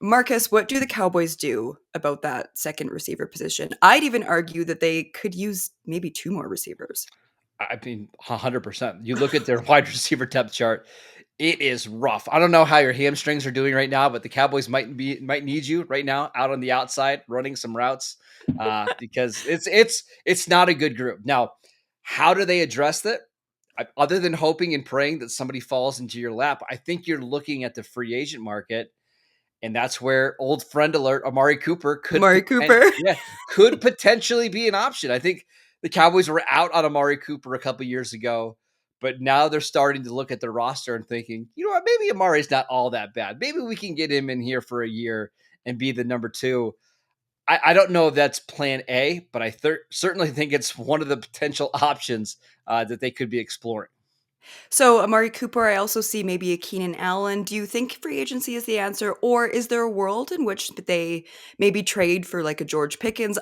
Marcus, what do the Cowboys do about that second receiver position? I'd even argue that they could use maybe two more receivers. I mean, 100%. You look at their wide receiver depth chart, it is rough. I don't know how your hamstrings are doing right now, but the Cowboys might need you right now out on the outside running some routes because it's not a good group. Now, how do they address that? Other than hoping and praying that somebody falls into your lap, I think you're looking at the free agent market, and that's where old friend alert Amari Cooper Amari Cooper. could potentially be an option. I think the Cowboys were out on Amari Cooper a couple years ago, but now they're starting to look at their roster and thinking, you know what, maybe Amari's not all that bad. Maybe we can get him in here for a year and be the number two. I don't know if that's plan A, but I certainly think it's one of the potential options that they could be exploring. So Amari Cooper, I also see maybe a Keenan Allen. Do you think free agency is the answer, or is there a world in which they maybe trade for like a George Pickens?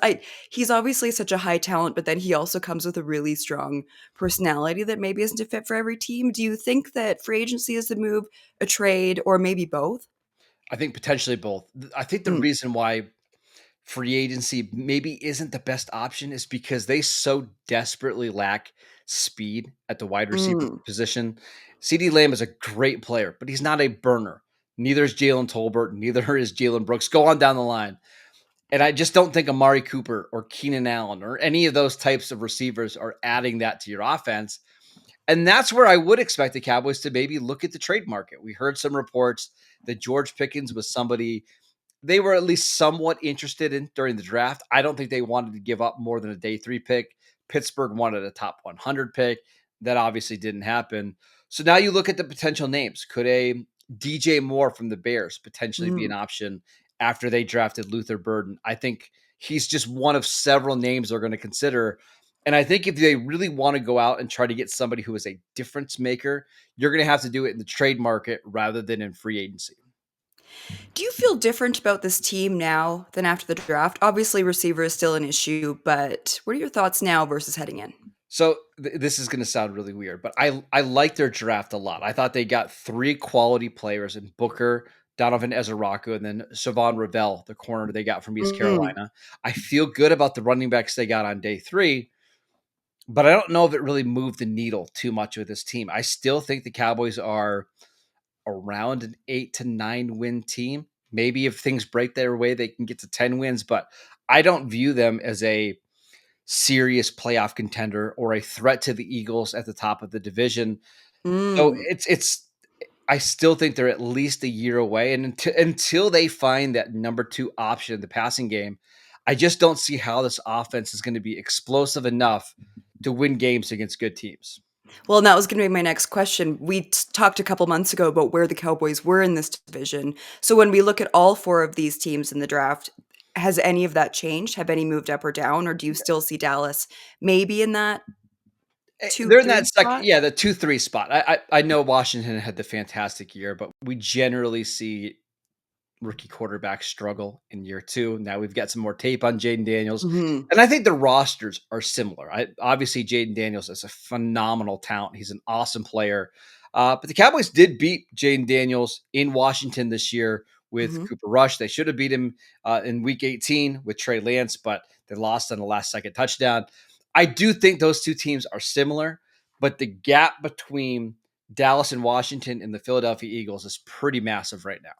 He's obviously such a high talent, but then he also comes with a really strong personality that maybe isn't a fit for every team. Do you think that free agency is the move, a trade, or maybe both? I think potentially both. I think the Mm, reason why free agency maybe isn't the best option is because they so desperately lack speed at the wide receiver mm. position. CD Lamb is a great player, but he's not a burner. Neither is Jalen Tolbert, neither is Jalen Brooks. Go on down the line. And I just don't think Amari Cooper or Keenan Allen or any of those types of receivers are adding that to your offense. And that's where I would expect the Cowboys to maybe look at the trade market. We heard some reports that George Pickens was somebody they were at least somewhat interested in during the draft. I don't think they wanted to give up more than a day 3 pick. Pittsburgh wanted a top 100 pick. That obviously didn't happen. So now you look at the potential names. Could a DJ Moore from the Bears potentially be an Mm. option after they drafted Luther Burden? I think he's just one of several names they're going to consider. And I think if they really want to go out and try to get somebody who is a difference maker, you're going to have to do it in the trade market rather than in free agency. Do you feel different about this team now than after the draft? Obviously, receiver is still an issue, but what are your thoughts now versus heading in? So this is going to sound really weird, but I like their draft a lot. I thought they got three quality players in Booker, Donovan Ezeraku, and then Savon Ravel, the corner they got from East Mm. Carolina. I feel good about the running backs they got on day 3, but I don't know if it really moved the needle too much with this team. I still think the Cowboys are around an 8 to 9 win team. Maybe if things break their way, they can get to 10 wins, but I don't view them as a serious playoff contender or a threat to the Eagles at the top of the division. So Mm. it's I still think they're at least a year away, and until they find that number 2 option in the passing game, I just don't see how this offense is going to be explosive enough to win games against good teams. Well, and that was gonna be my next question. We talked a couple months ago about where the Cowboys were in this division. So when we look at all 4 of these teams in the draft, has any of that changed? Have any moved up or down, or do you still see Dallas maybe in that They're in 2-3 that second, spot? yeah, the 2-3 spot. I know Washington had the fantastic year, but we generally see rookie quarterbacks struggle in year 2. Now we've got some more tape on Jaden Daniels, Mhm. and I think the rosters are similar. Obviously, Jaden Daniels is a phenomenal talent. He's an awesome player. But the Cowboys did beat Jaden Daniels in Washington this year with Mhm. Cooper Rush. They should have beat him in Week 18 with Trey Lance, but they lost on the last second touchdown. I do think those two teams are similar, but the gap between Dallas and Washington and the Philadelphia Eagles is pretty massive right now.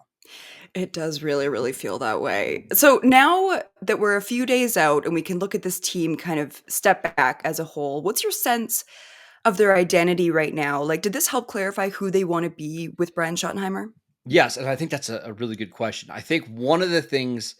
It does really, really feel that way. So now that we're a few days out and we can look at this team kind of step back as a whole, what's your sense of their identity right now? Like, did this help clarify who they want to be with Brian Schottenheimer? Yes, and I think that's a really good question. I think one of the things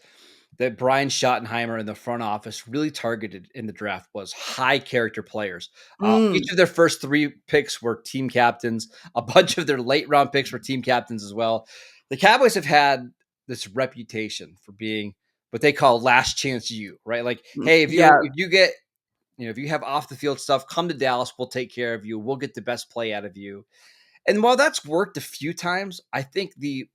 that Brian Schottenheimer and the front office really targeted in the draft was high character players. Each Mm. of their first 3 picks were team captains. A bunch of their late round picks were team captains as well. The Cowboys have had this reputation for being what they call last chance you, right? Like, Mm. hey, Yeah. if you get if you have off the field stuff, come to Dallas. We'll take care of you. We'll get the best play out of you. And while that's worked a few times, I think the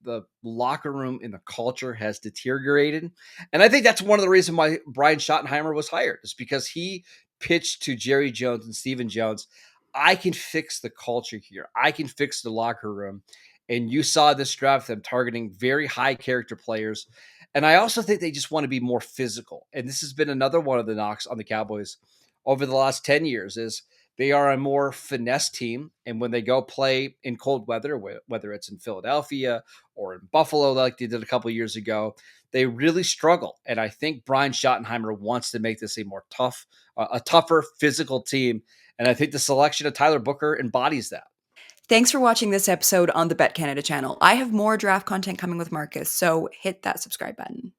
locker room and the culture has deteriorated. And I think that's one of the reasons why Brian Schottenheimer was hired, is because he pitched to Jerry Jones and Stephen Jones, I can fix the culture here. I can fix the locker room. And you saw this draft them targeting very high character players. And I also think they just want to be more physical. And this has been another one of the knocks on the Cowboys over the last 10 years is they are a more finesse team. And when they go play in cold weather, whether it's in Philadelphia or in Buffalo, like they did a couple years ago, they really struggle. And I think Brian Schottenheimer wants to make this a more a tougher physical team. And I think the selection of Tyler Booker embodies that. Thanks for watching this episode on the BetCanada channel. I have more draft content coming with Marcus, so hit that subscribe button.